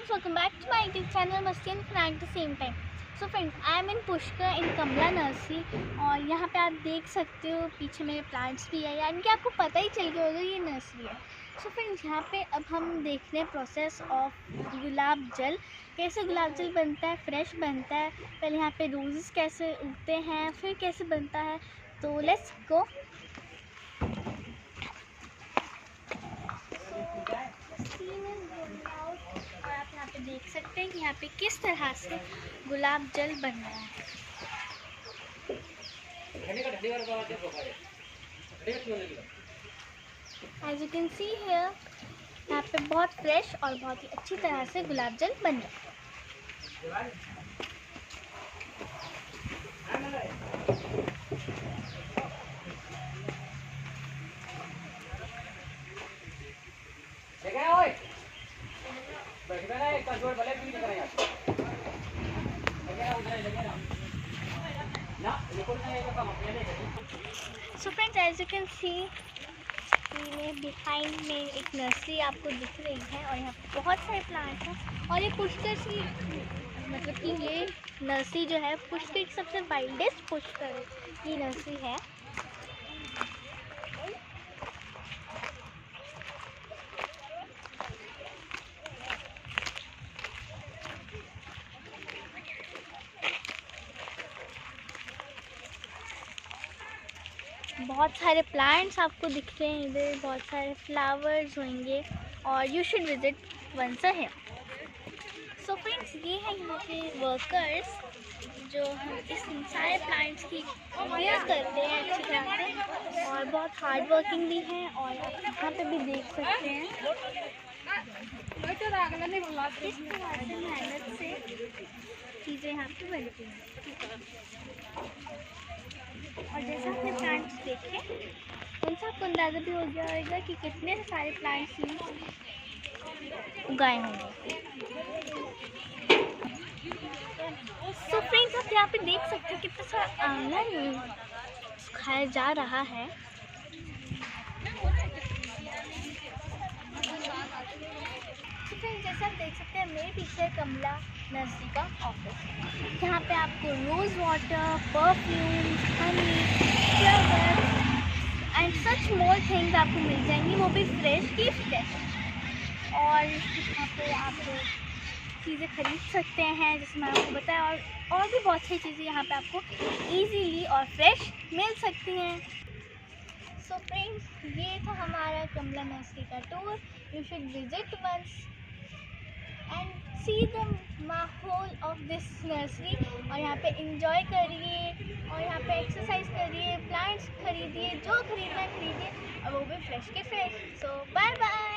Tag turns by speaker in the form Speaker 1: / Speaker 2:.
Speaker 1: friends, welcome back to my YouTube channel Masti and Fun at the same time. So friends, I am in Pushkar in Kamla Nursery और यहाँ पे आप देख सकते हो पीछे मेरे प्लांट्स भी है, यानी कि आपको पता ही चल गया होगा ये नर्सरी है. सो फ्रेंड्स, यहाँ पे अब हम देख रहे हैं प्रोसेस ऑफ गुलाब जल. कैसे गुलाब जल बनता है, फ्रेश बनता है. पहले यहाँ पे रोजेस कैसे उगते हैं, फिर कैसे बनता है. तो लेट्स गो. देख सकते हैं कि यहाँ पे किस तरह से गुलाब जल बन रहा है. As you can see here, यहाँ पे बहुत फ्रेश और बहुत ही अच्छी तरह से गुलाब जल बन रहा है. So friends, as you can see, behind में एक नर्सरी आपको दिख रही है और यहाँ पे बहुत सारे प्लांट्स हैं. और ये पुष्कर की मतलब कि ये नर्सरी जो है पुष्कर की सबसे वाइल्डेस्ट पुष्कर की नर्सरी है. बहुत सारे प्लांट्स आपको दिख रहे हैं इधर, बहुत सारे फ्लावर्स होंगे और you should visit once here. So friends, ये है यहाँ के वर्कर्स जो हम इस सारे प्लांट्स की केयर करते हैं अच्छी तरह से और बहुत हार्ड वर्किंग भी हैं. और आप यहाँ पे भी देख सकते हैं किस तरह से मेहनत से चीज़ें यहाँ पे बनती हैं. और जैसा आपने प्लांट्स देखे उनसे आपको अंदाज़ा भी हो गया होगा कि कितने सारे प्लांट्स उगाए होंगे. तो फ्रेंड्स, आप यहाँ पे देख सकते हैं कितना सारा आंगन खाया जा रहा है. तो फ्रेंड्स, जैसा आप देख सकते हैं मेरे पीछे कमला नर्सरी का ऑफिस. यहाँ पे आपको rose water, perfume, honey, flower and such more things आपको मिल जाएंगी, वो भी फ्रेश की फ्रेश. और यहाँ पे आप चीज़ें खरीद सकते हैं जैसे मैं आपको बताया, और भी बहुत सारी चीज़ें यहाँ पे आपको इजीली और फ्रेश मिल सकती हैं. सो फ्रेंड्स, ये था हमारा कमला नर्सरी का tour. You should visit once and see the माहौल ऑफ दिस नर्सरी. और यहाँ पे इंजॉय करिए और यहाँ पे एक्सरसाइज करिए, प्लांट्स खरीदिए, जो खरीदना है खरीदिए और वो भी फ्रेश के फ्रेश. सो बाय बाय.